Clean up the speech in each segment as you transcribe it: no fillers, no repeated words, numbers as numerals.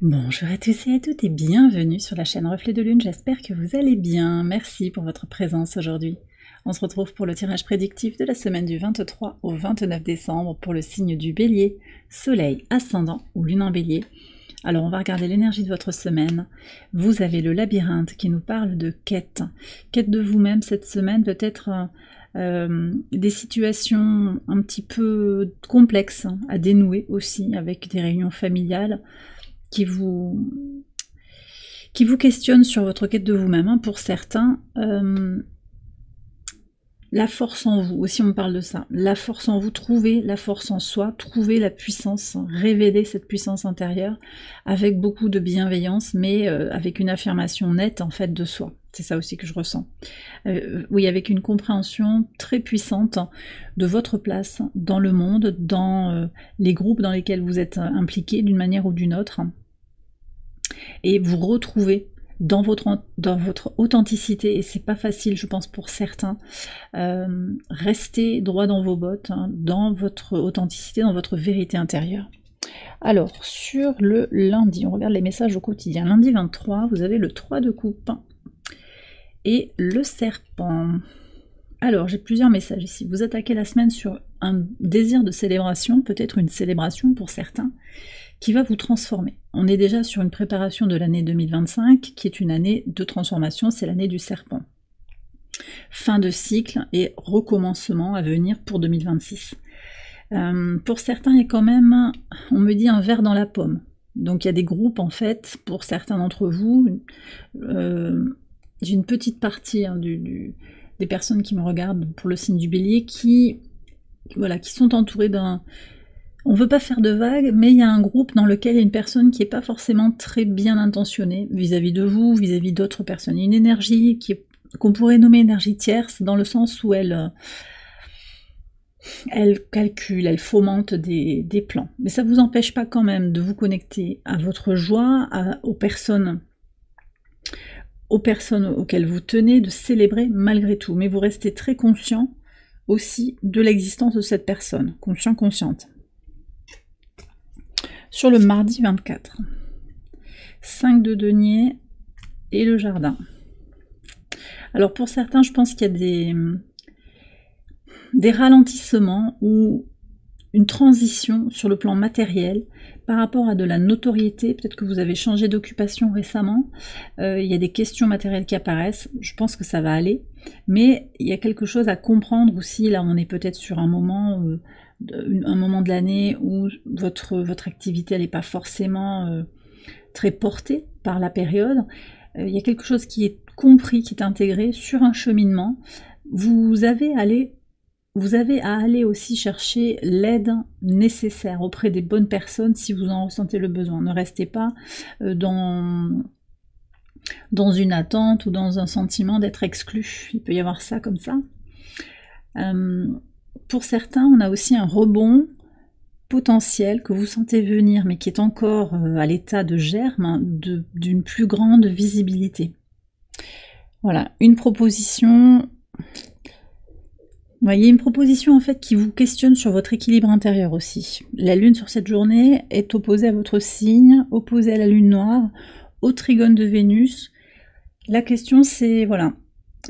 Bonjour à tous et à toutes et bienvenue sur la chaîne Reflet de Lune, j'espère que vous allez bien, merci pour votre présence aujourd'hui. On se retrouve pour le tirage prédictif de la semaine du 23 au 29 décembre pour le signe du Bélier, Soleil, Ascendant ou Lune en Bélier. Alors on va regarder l'énergie de votre semaine. Vous avez le labyrinthe qui nous parle de quête. Quête de vous-même cette semaine, peut-être des situations un petit peu complexes à dénouer aussi avec des réunions familiales qui vous questionnent sur votre quête de vous-même. Pour certains, la force en vous, aussi on me parle de ça, la force en vous, trouvez la force en soi, trouvez la puissance, révélez cette puissance intérieure avec beaucoup de bienveillance, mais avec une affirmation nette en fait de soi. C'est ça aussi que je ressens. Oui, avec une compréhension très puissante de votre place dans le monde, dans les groupes dans lesquels vous êtes impliqués d'une manière ou d'une autre. Et vous retrouvez dans votre authenticité, et c'est pas facile je pense pour certains, restez droit dans vos bottes, hein, dans votre authenticité, dans votre vérité intérieure. Alors sur le lundi, on regarde les messages au quotidien. Lundi 23, vous avez le 3 de coupe et le serpent. Alors j'ai plusieurs messages ici. Vous attaquez la semaine sur un désir de célébration, peut-être une célébration pour certains, qui va vous transformer. On est déjà sur une préparation de l'année 2025, qui est une année de transformation, c'est l'année du serpent. Fin de cycle et recommencement à venir pour 2026. Pour certains, il y a quand même, on me dit, un verre dans la pomme. Donc il y a des groupes, en fait, pour certains d'entre vous, j'ai une petite partie hein, des personnes qui me regardent pour le signe du Bélier qui sont entourées d'un... On ne veut pas faire de vagues, mais il y a un groupe dans lequel il y a une personne qui n'est pas forcément très bien intentionnée vis-à-vis de vous, vis-à-vis d'autres personnes. Il y a une énergie qu'on pourrait nommer énergie tierce, dans le sens où elle calcule, elle fomente des plans. Mais ça ne vous empêche pas quand même de vous connecter à votre joie, aux personnes auxquelles vous tenez, de célébrer malgré tout. Mais vous restez très conscient aussi de l'existence de cette personne, consciente. Sur le mardi 24, 5 de denier et le jardin. Alors pour certains, je pense qu'il y a des ralentissements ou une transition sur le plan matériel par rapport à de la notoriété. Peut-être que vous avez changé d'occupation récemment, il y a des questions matérielles qui apparaissent, je pense que ça va aller, mais il y a quelque chose à comprendre aussi. Là on est peut-être sur un moment de l'année où votre activité n'est pas forcément très portée par la période. Il y a quelque chose qui est compris, qui est intégré sur un cheminement. Vous avez à aller aussi chercher l'aide nécessaire auprès des bonnes personnes si vous en ressentez le besoin. Ne restez pas dans une attente ou dans un sentiment d'être exclu. Il peut y avoir ça comme ça. Pour certains, on a aussi un rebond potentiel que vous sentez venir, mais qui est encore à l'état de germe, d'une plus grande visibilité. Voilà, une proposition... Vous voyez, une proposition en fait qui vous questionne sur votre équilibre intérieur aussi. La lune sur cette journée est opposée à votre signe, opposée à la lune noire, au trigone de Vénus. La question c'est, voilà,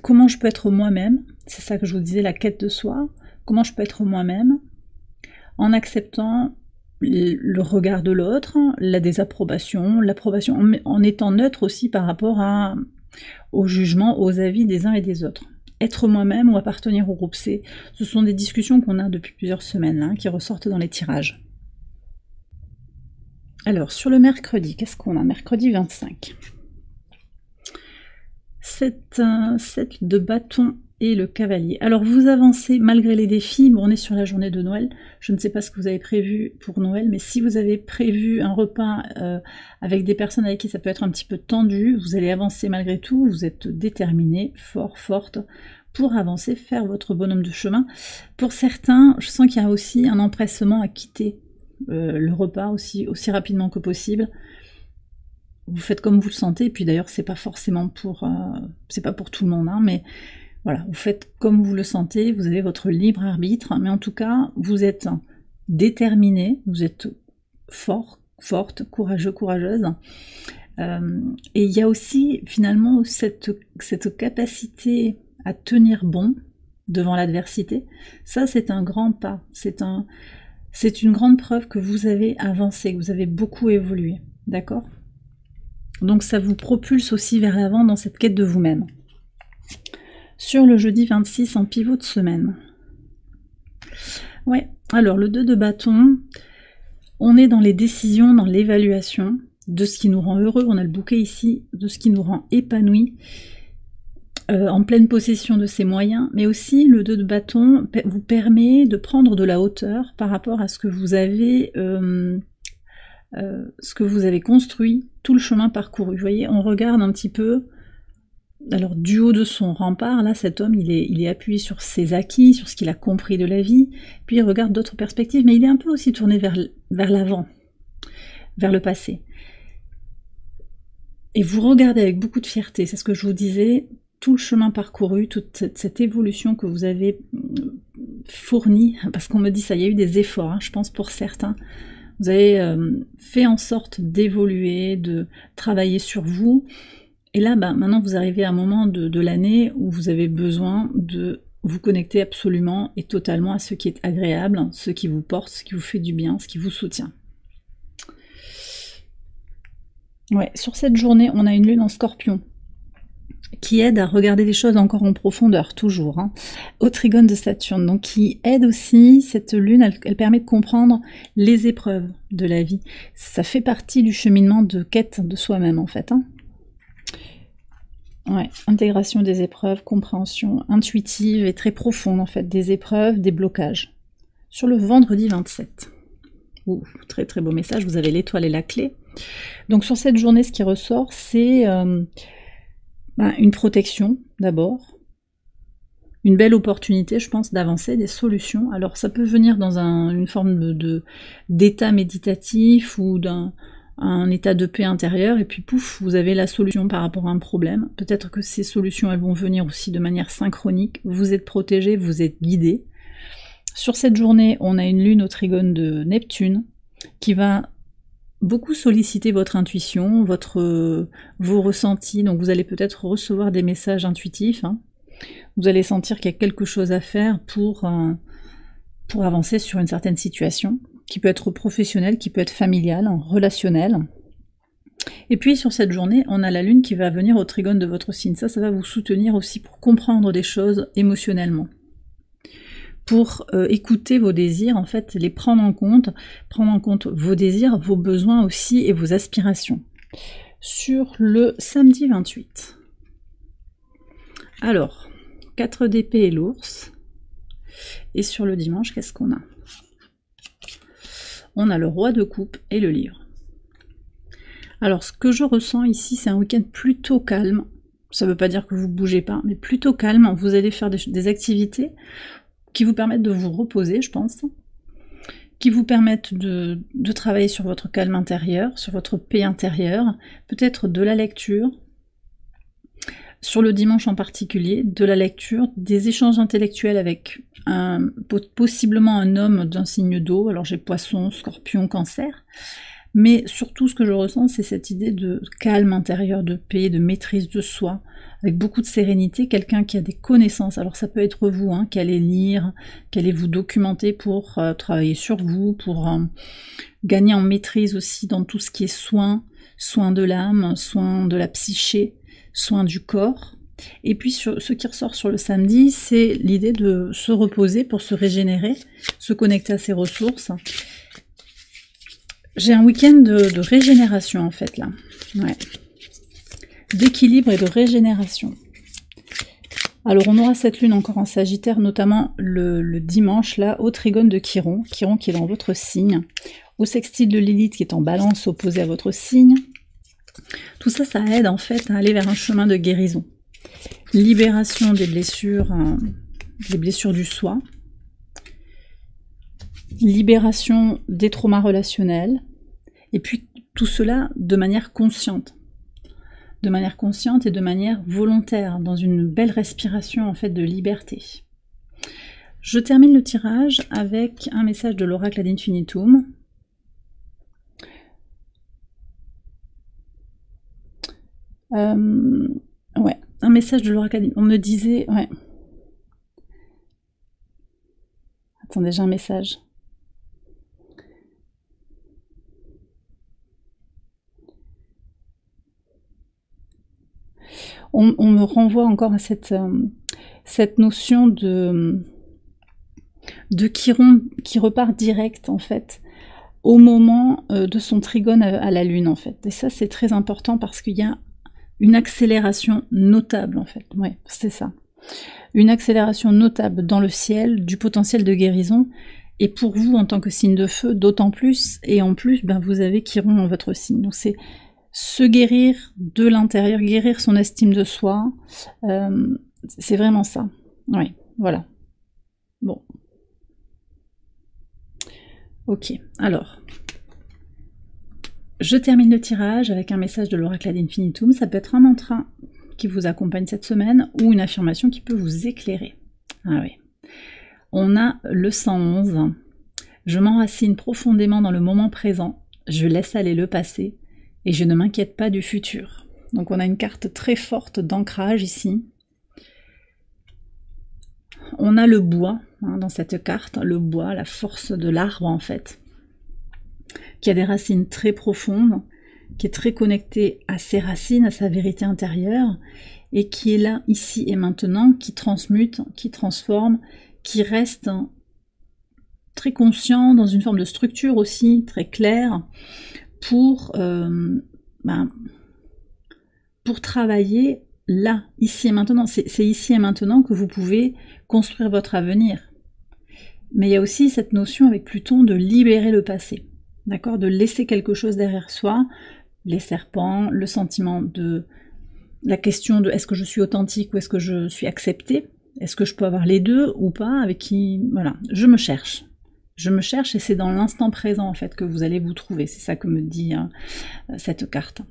comment je peux être moi-même? C'est ça que je vous disais, la quête de soi. Comment je peux être moi-même en acceptant le regard de l'autre, la désapprobation, l'approbation, en étant neutre aussi par rapport au jugement, aux avis des uns et des autres. Être moi-même ou appartenir au groupe C, ce sont des discussions qu'on a depuis plusieurs semaines, hein, qui ressortent dans les tirages. Alors, sur le mercredi, qu'est-ce qu'on a? Mercredi 25. 7 de bâton et le cavalier. Alors, vous avancez malgré les défis. Bon, on est sur la journée de Noël. Je ne sais pas ce que vous avez prévu pour Noël, mais si vous avez prévu un repas avec des personnes avec qui ça peut être un petit peu tendu, vous allez avancer malgré tout. Vous êtes déterminé, forte, pour avancer, faire votre bonhomme de chemin. Pour certains, je sens qu'il y a aussi un empressement à quitter le repas aussi rapidement que possible. Vous faites comme vous le sentez, et puis d'ailleurs c'est pas forcément c'est pas pour tout le monde, hein, mais voilà, vous faites comme vous le sentez, vous avez votre libre arbitre, mais en tout cas vous êtes déterminé, vous êtes fort, forte, courageux, courageuse. Et il y a aussi finalement cette capacité à tenir bon devant l'adversité. Ça, c'est un grand pas, c'est une grande preuve que vous avez avancé, que vous avez beaucoup évolué, d'accord? Donc ça vous propulse aussi vers l'avant dans cette quête de vous-même. Sur le jeudi 26 en pivot de semaine. Ouais, alors le 2 de bâton, on est dans les décisions, dans l'évaluation de ce qui nous rend heureux, on a le bouquet ici, de ce qui nous rend épanoui, en pleine possession de ses moyens, mais aussi le 2 de bâton vous permet de prendre de la hauteur par rapport à ce que vous avez construit, tout le chemin parcouru. Vous voyez, on regarde un petit peu, alors du haut de son rempart, là cet homme il est appuyé sur ses acquis, sur ce qu'il a compris de la vie, puis il regarde d'autres perspectives, mais il est un peu aussi tourné vers l'avant, vers le passé. Et vous regardez avec beaucoup de fierté, c'est ce que je vous disais, tout le chemin parcouru, toute cette évolution que vous avez fournie, parce qu'on me dit ça, il y a eu des efforts, hein, je pense pour certains, vous avez fait en sorte d'évoluer, de travailler sur vous, et là maintenant vous arrivez à un moment de l'année où vous avez besoin de vous connecter absolument et totalement à ce qui est agréable, ce qui vous porte, ce qui vous fait du bien, ce qui vous soutient. Ouais, sur cette journée, on a une lune en Scorpion qui aide à regarder les choses encore en profondeur, toujours, hein, au trigone de Saturne, donc qui aide aussi, cette lune, elle permet de comprendre les épreuves de la vie. Ça fait partie du cheminement de quête de soi-même, en fait. Hein. Ouais, intégration des épreuves, compréhension intuitive et très profonde, en fait, des épreuves, des blocages. Sur le vendredi 27. Ouh, très très beau message, vous avez l'étoile et la clé. Donc sur cette journée, ce qui ressort, c'est une protection d'abord, une belle opportunité, je pense, d'avancer, des solutions. Alors ça peut venir dans une forme d'état méditatif ou d'un état de paix intérieure, et puis pouf, vous avez la solution par rapport à un problème. Peut-être que ces solutions, elles vont venir aussi de manière synchronique, vous êtes protégé, vous êtes guidé. Sur cette journée, on a une lune au trigone de Neptune qui va beaucoup solliciter votre intuition, vos ressentis, donc vous allez peut-être recevoir des messages intuitifs, hein. Vous allez sentir qu'il y a quelque chose à faire pour avancer sur une certaine situation, qui peut être professionnelle, qui peut être familiale, relationnelle. Et puis sur cette journée, on a la lune qui va venir au trigone de votre signe, ça va vous soutenir aussi pour comprendre des choses émotionnellement. Pour écouter vos désirs, en fait, les prendre en compte vos désirs, vos besoins aussi et vos aspirations. Sur le samedi 28. Alors, 4 d'épée et l'ours. Et sur le dimanche, qu'est-ce qu'on a? On a le roi de coupe et le livre. Alors, ce que je ressens ici, c'est un week-end plutôt calme. Ça ne veut pas dire que vous ne bougez pas, mais plutôt calme. Vous allez faire des activités qui vous permettent de vous reposer, je pense, qui vous permettent de travailler sur votre calme intérieur, sur votre paix intérieure, peut-être de la lecture, sur le dimanche en particulier, de la lecture, des échanges intellectuels avec possiblement un homme d'un signe d'eau, alors j'ai poisson, scorpion, cancer, mais surtout ce que je ressens, c'est cette idée de calme intérieur, de paix, de maîtrise de soi, avec beaucoup de sérénité, quelqu'un qui a des connaissances, alors ça peut être vous, hein, qui allez lire, qui allez vous documenter pour travailler sur vous, pour gagner en maîtrise aussi dans tout ce qui est soin de l'âme, soin de la psyché, soin du corps. Et puis ce qui ressort sur le samedi, c'est l'idée de se reposer pour se régénérer, se connecter à ses ressources. J'ai un week-end de régénération en fait là, ouais. D'équilibre et de régénération. Alors on aura cette lune encore en Sagittaire, notamment le dimanche là, au trigone de Chiron qui est dans votre signe, au sextile de Lilith qui est en Balance opposé à votre signe. Tout ça, ça aide en fait à aller vers un chemin de guérison. Libération des blessures du soi. Libération des traumas relationnels. Et puis tout cela de manière consciente. De manière consciente et de manière volontaire, dans une belle respiration en fait de liberté. Je termine le tirage avec un message de l'oracle ad infinitum. Ouais, un message de l'oracle. On me disait... Ouais. Attendez, j'ai un message. On me renvoie encore à cette notion de Chiron qui repart direct, en fait, au moment de son trigone à la Lune, en fait. Et ça, c'est très important parce qu'il y a une accélération notable, en fait. Ouais, c'est ça. Une accélération notable dans le ciel du potentiel de guérison. Et pour vous, en tant que signe de feu, d'autant plus. Et en plus, ben, vous avez Chiron dans votre signe. Donc c'est se guérir de l'intérieur, guérir son estime de soi. C'est vraiment ça. Oui, voilà. Bon. Ok, alors. Je termine le tirage avec un message de l'oracle ad infinitum. Ça peut être un mantra qui vous accompagne cette semaine ou une affirmation qui peut vous éclairer. Ah oui. On a le 111. Je m'enracine profondément dans le moment présent. Je laisse aller le passé et je ne m'inquiète pas du futur. Donc on a une carte très forte d'ancrage ici. On a le bois hein, dans cette carte, le bois, la force de l'arbre en fait, qui a des racines très profondes, qui est très connecté à ses racines, à sa vérité intérieure, et qui est là, ici et maintenant, qui transmute, qui transforme, qui reste très conscient, dans une forme de structure aussi, très claire, pour travailler là, ici et maintenant. C'est ici et maintenant que vous pouvez construire votre avenir. Mais il y a aussi cette notion avec Pluton de libérer le passé, d'accord, de laisser quelque chose derrière soi, les serpents, le sentiment de la question de est-ce que je suis authentique ou est-ce que je suis acceptée, est-ce que je peux avoir les deux ou pas, avec qui, voilà, je me cherche et c'est dans l'instant présent en fait que vous allez vous trouver, c'est ça que me dit cette carte.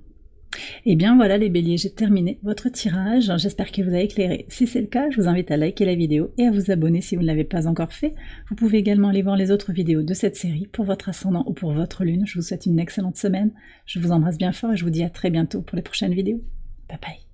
Et bien voilà les béliers, j'ai terminé votre tirage, j'espère qu'il vous a éclairé. Si c'est le cas, je vous invite à liker la vidéo et à vous abonner si vous ne l'avez pas encore fait. Vous pouvez également aller voir les autres vidéos de cette série pour votre ascendant ou pour votre lune. Je vous souhaite une excellente semaine, je vous embrasse bien fort et je vous dis à très bientôt pour les prochaines vidéos. Bye bye.